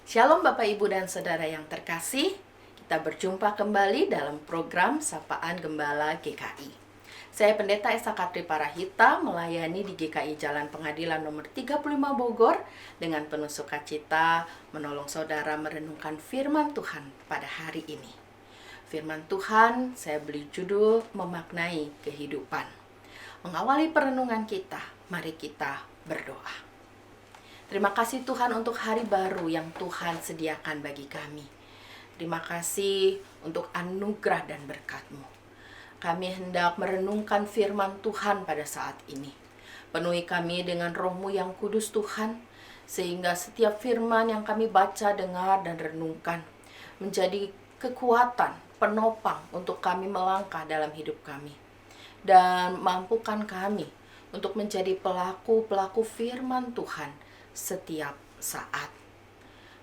Shalom Bapak Ibu dan Saudara yang terkasih. Kita berjumpa kembali dalam program Sapaan Gembala GKI. Saya Pendeta Esa Katri Parahita, melayani di GKI Jalan Pengadilan nomor 35 Bogor dengan penuh sukacita menolong saudara merenungkan firman Tuhan pada hari ini. Firman Tuhan saya beri judul Memaknai Kehidupan. Mengawali perenungan kita, mari kita berdoa. Terima kasih Tuhan untuk hari baru yang Tuhan sediakan bagi kami. Terima kasih untuk anugerah dan berkat-Mu. Kami hendak merenungkan firman Tuhan pada saat ini. Penuhi kami dengan Roh-Mu yang kudus Tuhan, sehingga setiap firman yang kami baca, dengar, dan renungkan menjadi kekuatan, penopang untuk kami melangkah dalam hidup kami. Dan mampukan kami untuk menjadi pelaku-pelaku firman Tuhan setiap saat.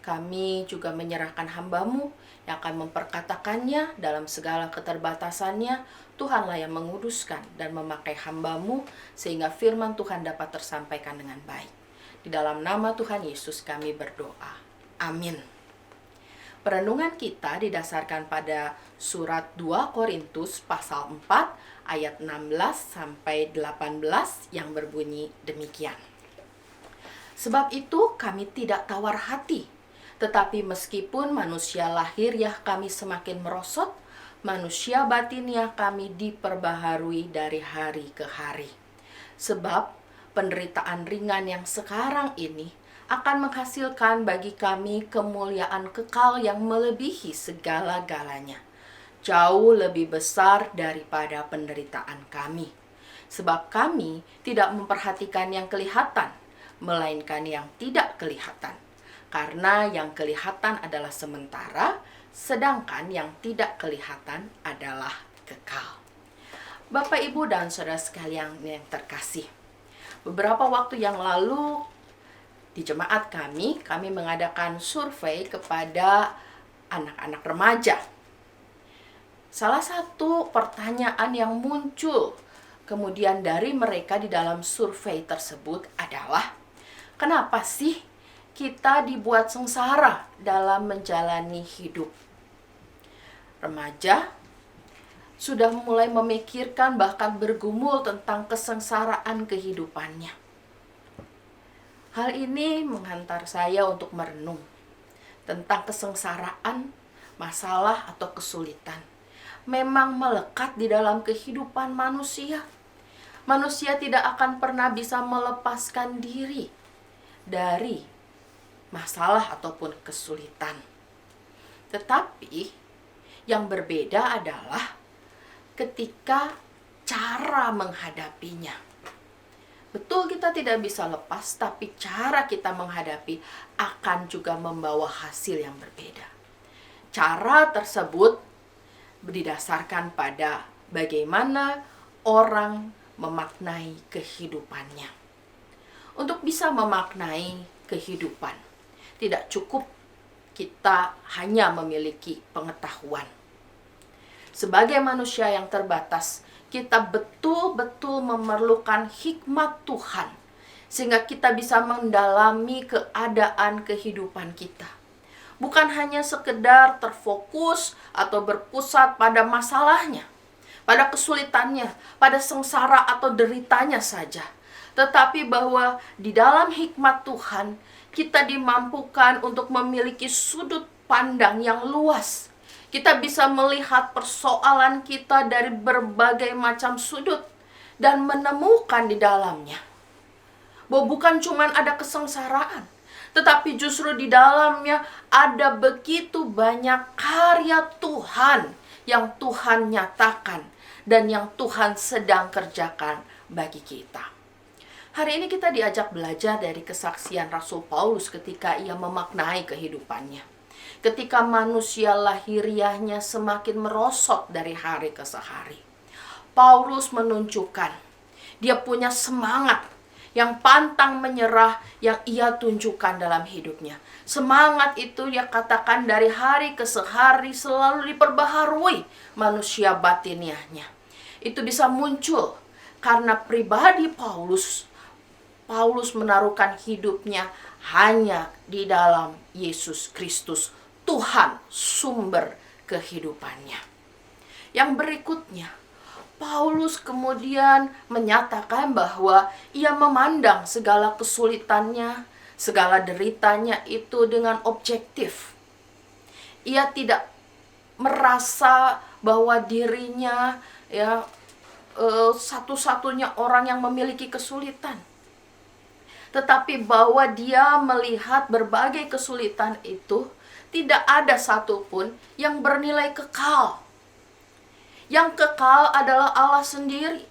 Kami juga menyerahkan hamba-Mu yang akan memperkatakannya dalam segala keterbatasannya. Tuhanlah yang menguduskan dan memakai hamba-Mu sehingga firman Tuhan dapat tersampaikan dengan baik. Di dalam nama Tuhan Yesus kami berdoa. Amin. Perenungan kita didasarkan pada surat 2 Korintus pasal 4 ayat 16 sampai 18 yang berbunyi demikian. Sebab itu kami tidak tawar hati, tetapi meskipun manusia lahiriah kami semakin merosot, manusia batiniah kami diperbaharui dari hari ke hari. Sebab penderitaan ringan yang sekarang ini akan menghasilkan bagi kami kemuliaan kekal yang melebihi segala-galanya, jauh lebih besar daripada penderitaan kami. Sebab kami tidak memperhatikan yang kelihatan, melainkan yang tidak kelihatan. Karena yang kelihatan adalah sementara, sedangkan yang tidak kelihatan adalah kekal. Bapak, Ibu, dan saudara sekalian yang terkasih, beberapa waktu yang lalu di jemaat kami mengadakan survei kepada anak-anak remaja. Salah satu pertanyaan yang muncul kemudian dari mereka di dalam survei tersebut adalah, kenapa sih kita dibuat sengsara dalam menjalani hidup? Remaja sudah mulai memikirkan bahkan bergumul tentang kesengsaraan kehidupannya. Hal ini menghantar saya untuk merenung tentang kesengsaraan, masalah atau kesulitan. Memang melekat di dalam kehidupan manusia. Manusia tidak akan pernah bisa melepaskan diri dari masalah ataupun kesulitan. Tetapi yang berbeda adalah ketika cara menghadapinya. Betul, kita tidak bisa lepas, tapi cara kita menghadapi akan juga membawa hasil yang berbeda. Cara tersebut didasarkan pada bagaimana orang memaknai kehidupannya. Untuk bisa memaknai kehidupan, tidak cukup kita hanya memiliki pengetahuan. Sebagai manusia yang terbatas, kita betul-betul memerlukan hikmat Tuhan, sehingga kita bisa mendalami keadaan kehidupan kita. Bukan hanya sekedar terfokus atau berpusat pada masalahnya, pada kesulitannya, pada sengsara atau deritanya saja. Tetapi bahwa di dalam hikmat Tuhan, kita dimampukan untuk memiliki sudut pandang yang luas. Kita bisa melihat persoalan kita dari berbagai macam sudut dan menemukan di dalamnya bahwa bukan cuma ada kesengsaraan, tetapi justru di dalamnya ada begitu banyak karya Tuhan yang Tuhan nyatakan dan yang Tuhan sedang kerjakan bagi kita. Hari ini kita diajak belajar dari kesaksian Rasul Paulus ketika ia memaknai kehidupannya. Ketika manusia lahiriahnya semakin merosot dari hari ke hari, Paulus menunjukkan dia punya semangat yang pantang menyerah yang ia tunjukkan dalam hidupnya. Semangat itu dia katakan dari hari ke hari selalu diperbaharui manusia batiniahnya. Itu bisa muncul karena pribadi Paulus Paulus menaruhkan hidupnya hanya di dalam Yesus Kristus, Tuhan sumber kehidupannya. Yang berikutnya, Paulus kemudian menyatakan bahwa ia memandang segala kesulitannya, segala deritanya itu dengan objektif. Ia tidak merasa bahwa dirinya satu-satunya orang yang memiliki kesulitan, tetapi bahwa dia melihat berbagai kesulitan itu tidak ada satupun yang bernilai kekal. Yang kekal adalah Allah sendiri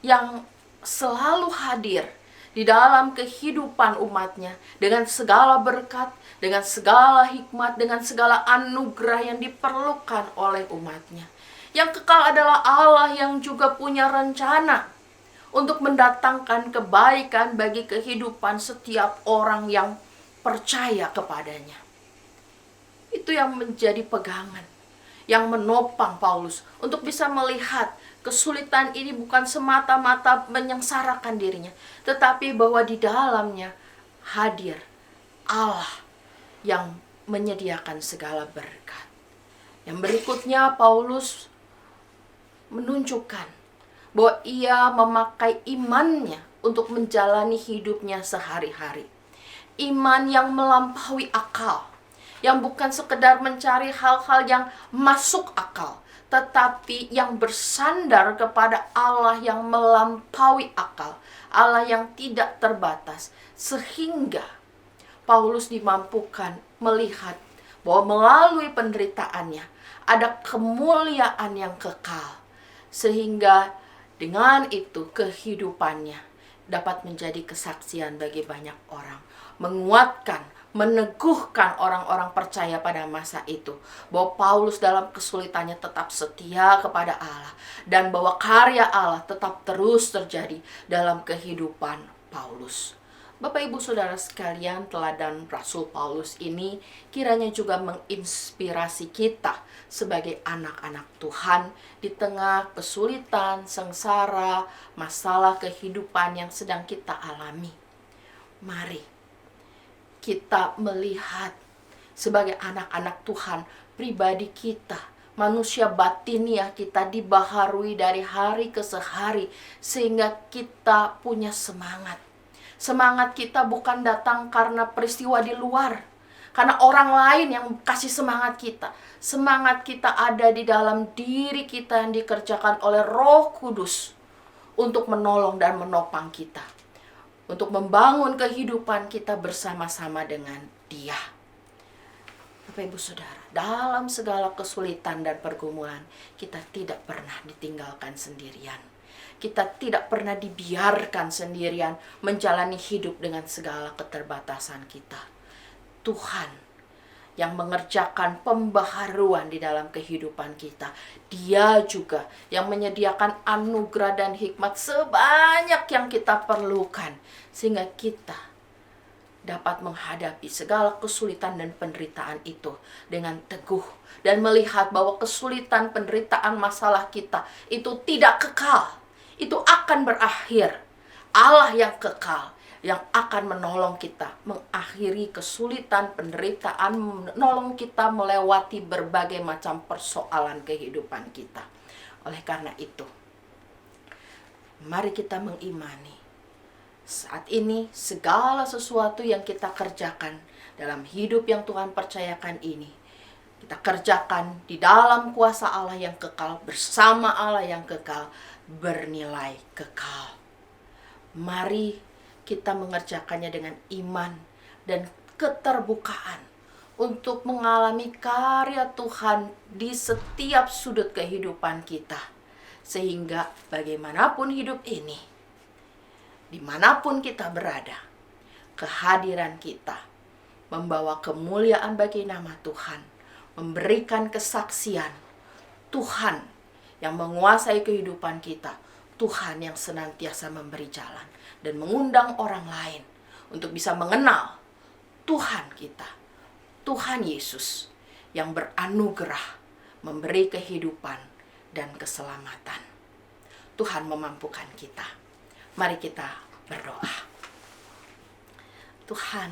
yang selalu hadir di dalam kehidupan umatnya dengan segala berkat, dengan segala hikmat, dengan segala anugerah yang diperlukan oleh umatnya. Yang kekal adalah Allah yang juga punya rencana untuk mendatangkan kebaikan bagi kehidupan setiap orang yang percaya kepadanya. Itu yang menjadi pegangan, yang menopang Paulus untuk bisa melihat kesulitan ini bukan semata-mata menyengsarakan dirinya, tetapi bahwa di dalamnya hadir Allah yang menyediakan segala berkat. Yang berikutnya, Paulus menunjukkan bahwa ia memakai imannya untuk menjalani hidupnya sehari-hari. Iman yang melampaui akal, yang bukan sekedar mencari hal-hal yang masuk akal, tetapi yang bersandar kepada Allah yang melampaui akal, Allah yang tidak terbatas, sehingga Paulus dimampukan melihat bahwa melalui penderitaannya ada kemuliaan yang kekal, sehingga dengan itu kehidupannya dapat menjadi kesaksian bagi banyak orang, menguatkan, meneguhkan orang-orang percaya pada masa itu bahwa Paulus dalam kesulitannya tetap setia kepada Allah, dan bahwa karya Allah tetap terus terjadi dalam kehidupan Paulus. Bapak Ibu Saudara sekalian, teladan Rasul Paulus ini kiranya juga menginspirasi kita sebagai anak-anak Tuhan di tengah kesulitan, sengsara, masalah kehidupan yang sedang kita alami. Mari kita melihat sebagai anak-anak Tuhan, pribadi kita, manusia batiniah kita dibaharui dari hari ke hari, sehingga kita punya semangat. Semangat kita bukan datang karena peristiwa di luar, karena orang lain yang kasih semangat kita. Semangat kita ada di dalam diri kita yang dikerjakan oleh Roh Kudus untuk menolong dan menopang kita, untuk membangun kehidupan kita bersama-sama dengan Dia. Bapak Ibu Saudara, dalam segala kesulitan dan pergumulan, kita tidak pernah ditinggalkan sendirian. Kita tidak pernah dibiarkan sendirian menjalani hidup dengan segala keterbatasan kita. Tuhan yang mengerjakan pembaharuan di dalam kehidupan kita. Dia juga yang menyediakan anugerah dan hikmat sebanyak yang kita perlukan, sehingga kita dapat menghadapi segala kesulitan dan penderitaan itu dengan teguh, dan melihat bahwa kesulitan, penderitaan, masalah kita itu tidak kekal. Itu akan berakhir. Allah yang kekal, yang akan menolong kita mengakhiri kesulitan, penderitaan, menolong kita melewati berbagai macam persoalan kehidupan kita. Oleh karena itu, mari kita mengimani saat ini segala sesuatu yang kita kerjakan dalam hidup yang Tuhan percayakan ini, kita kerjakan di dalam kuasa Allah yang kekal, bersama Allah yang kekal, bernilai kekal. Mari kita mengerjakannya dengan iman dan keterbukaan untuk mengalami karya Tuhan di setiap sudut kehidupan kita, sehingga bagaimanapun hidup ini, dimanapun kita berada, kehadiran kita membawa kemuliaan bagi nama Tuhan, memberikan kesaksian Tuhan yang menguasai kehidupan kita, Tuhan yang senantiasa memberi jalan dan mengundang orang lain untuk bisa mengenal Tuhan kita, Tuhan Yesus yang beranugerah, memberi kehidupan dan keselamatan. Tuhan memampukan kita. Mari kita berdoa. Tuhan,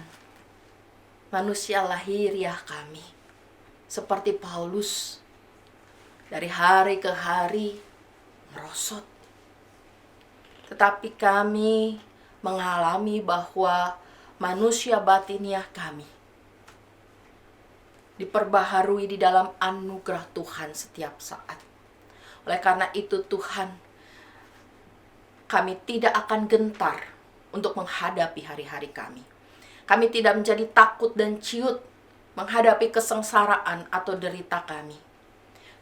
manusia lahiriah kami, seperti Paulus, dari hari ke hari merosot. Tetapi kami mengalami bahwa manusia batiniah kami diperbaharui di dalam anugerah Tuhan setiap saat. Oleh karena itu Tuhan, kami tidak akan gentar untuk menghadapi hari-hari kami. Kami tidak menjadi takut dan ciut menghadapi kesengsaraan atau derita kami.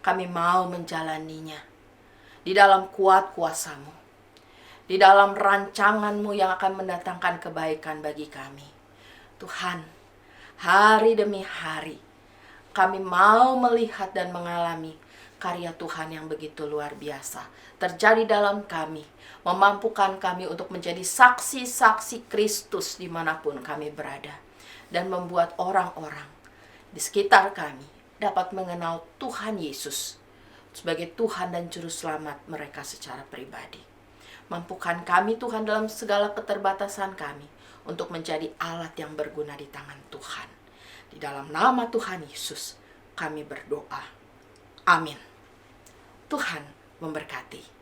Kami mau menjalaninya di dalam kuat kuasa-Mu, di dalam rancangan-Mu yang akan mendatangkan kebaikan bagi kami. Tuhan, hari demi hari kami mau melihat dan mengalami karya Tuhan yang begitu luar biasa terjadi dalam kami, memampukan kami untuk menjadi saksi-saksi Kristus dimanapun kami berada, dan membuat orang-orang di sekitar kami dapat mengenal Tuhan Yesus sebagai Tuhan dan Juru Selamat mereka secara pribadi. Mampukan kami Tuhan dalam segala keterbatasan kami untuk menjadi alat yang berguna di tangan Tuhan. Di dalam nama Tuhan Yesus kami berdoa. Amin. Tuhan memberkati.